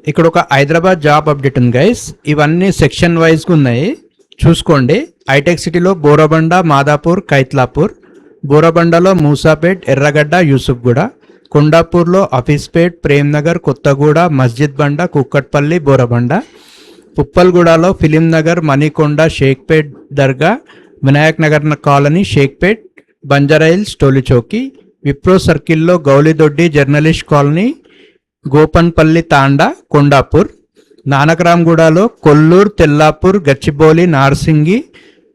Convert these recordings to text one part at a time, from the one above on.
ఇక్కడ ఒక Hyderabad job update ఉంది గైస్. ఇవన్నీ సెక్షన్ వైజ్గా ఉన్నాయి, చూసుకోండి. హైటెక్ సిటీలో బోరబండ, మాదాపూర్, కైత్లాపూర్. బోరబండలో మూసాపేట్, ఎర్రగడ్డ, యూసుఫ్గూడ. కొండాపూర్లో అఫీస్పేట్, ప్రేమ్నగర్, కొత్తగూడ, మస్జిద్ బండ, కుక్కట్పల్లి, బోరబండ. పుప్పల్గూడలో film Nagar, Manikonda, Shaikpet Dargah, Vinayak Nagar colony, Shaikpet, Banjara Hills, Tolichowki. Wipro సర్కిల్లో గౌలిదొడ్డి, జర్నలిస్ట్ కాలనీ, గోపన్పల్లి తాండా, కొండాపూర్. నానకరాంగూడలో కొల్లూరు, తెల్లాపూర్, గచ్చిబౌలి, నార్సింగి,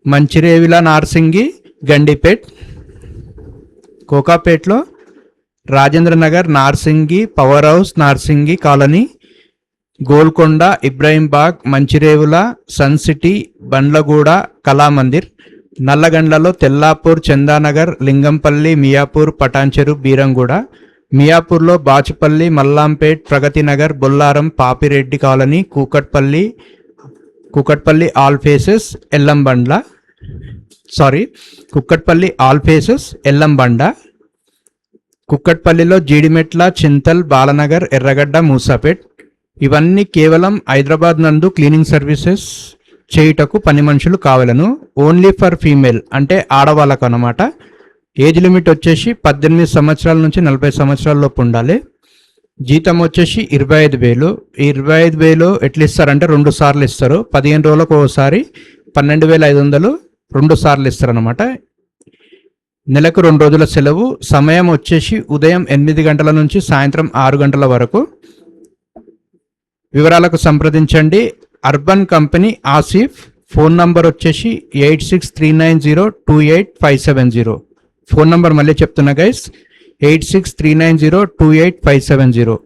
మంచిరేవిల, నార్సింగి, గండిపేట్. కోకాపేట్లో Rajendranagar, Narsingi, power house, Narsingi colony, Golconda, Ibrahimbagh, Manchirevula, sun city, Bandlaguda, Kalamandir. నల్లగండ్లలో తెల్లాపూర్, చందానగర్, లింగంపల్లి, మియాపూర్, పటాన్చెరు, బీరంగూడ. మియాపూర్లో Bachupally, Mallampet, Pragathinagar, Bollaram, Papireddy colony, Kukatpally all phases, Kukatpally all phases, Yellambanda. కుక్కట్పల్లిలో Jeedimetla, Chintal, Balanagar, ఎర్రగడ్డ, మూసాపేట్. ఇవన్నీ కేవలం హైదరాబాద్ నందు క్లీనింగ్ సర్వీసెస్ చేయుటకు పని మనుషులు కావాలను. ఓన్లీ ఫర్ ఫీమేల్, అంటే ఆడవాళ్ళకు అన్నమాట. ఏజ్ లిమిట్ వచ్చేసి 18 సంవత్సరాల నుంచి 40 సంవత్సరాల లోపు ఉండాలి. జీతం వచ్చేసి 25,000. 25,000 ఎట్లా ఇస్తారంటే 2 సార్లు ఇస్తారు. 15 రోజులకు ఒకసారి 12,500 2 సార్లు ఇస్తారనమాట. నెలకు 2 రోజుల సెలవు. సమయం వచ్చేసి ఉదయం 8 గంటల నుంచి సాయంత్రం 6 గంటల వరకు. వివరాలకు సంప్రదించండి. Urban company Asif. Phone number వచ్చేసి 8639028570. ఫోన్ నంబర్ మళ్ళీ చెప్తున్నా గైస్, 8639028570.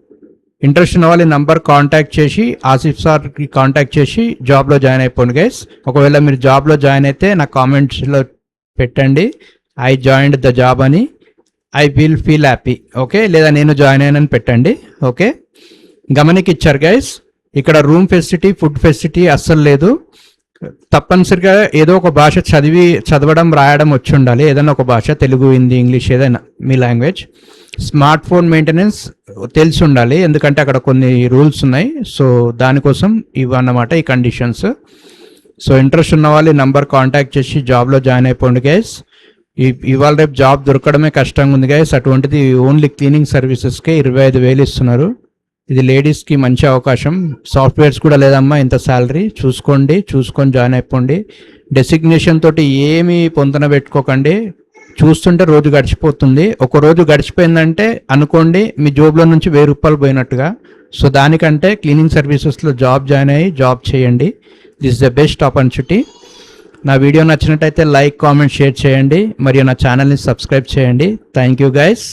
ఇంట్రెస్ట్ ఉన్న వాళ్ళు నంబర్ కాంటాక్ట్ చేసి ఆసిఫ్ సార్కి కాంటాక్ట్ చేసి జాబ్లో జాయిన్ అయిపోండి గైస్. ఒకవేళ మీరు జాబ్లో జాయిన్ అయితే నా కామెంట్స్లో పెట్టండి ఐ జాయిన్డ్ ద జాబ్ అని, I will feel happy. Okay, లేదా నేను జాయిన్ అయ్యానని పెట్టండి. ఓకే, గమనికిచ్చారు గైస్. ఇక్కడ రూమ్ ఫెసిలిటీ, ఫుడ్ ఫెసిలిటీ అస్సలు లేదు. తప్పనిసరిగా ఏదో ఒక భాష చదవడం రాయడం వచ్చి ఉండాలి. ఏదైనా ఒక భాష, తెలుగు, హిందీ, ఇంగ్లీష్, ఏదైనా మీ లాంగ్వేజ్. స్మార్ట్ ఫోన్ మెయింటెనెన్స్ తెలిసి ఉండాలి, ఎందుకంటే అక్కడ కొన్ని రూల్స్ ఉన్నాయి. సో దానికోసం ఇవన్నమాట ఈ కండిషన్స్. సో ఇంట్రెస్ట్ ఉన్న వాళ్ళు నంబర్ కాంటాక్ట్ చేసి జాబ్లో జాయిన్ అయిపోండి గైస్. ఇవాళ రేపు జాబ్ దొరకడమే కష్టంగా ఉంది గైస్. అటువంటిది ఓన్లీ క్లీనింగ్ సర్వీసెస్కే 25,000 ఇస్తున్నారు. ఇది లేడీస్కి మంచి అవకాశం. సాఫ్ట్వేర్స్ కూడా లేదమ్మా ఇంత శాలరీ. చూసుకొని జాయిన్ అయిపోండి. డెసిగ్నేషన్ తోటి ఏమీ పొంతన పెట్టుకోకండి. చూస్తుంటే రోజు గడిచిపోతుంది. ఒక రోజు గడిచిపోయిందంటే అనుకోండి మీ జోబ్లో నుంచి 1000 రూపాయలు పోయినట్టుగా. సో దానికంటే క్లీనింగ్ సర్వీసెస్లో జాయిన్ అయ్యి జాబ్ చేయండి. This is the best opportunity. నా వీడియో నచ్చినట్టయితే లైక్, కామెంట్, షేర్ చేయండి. మరియు నా ఛానల్ని సబ్స్క్రైబ్ చేయండి. Thank you guys.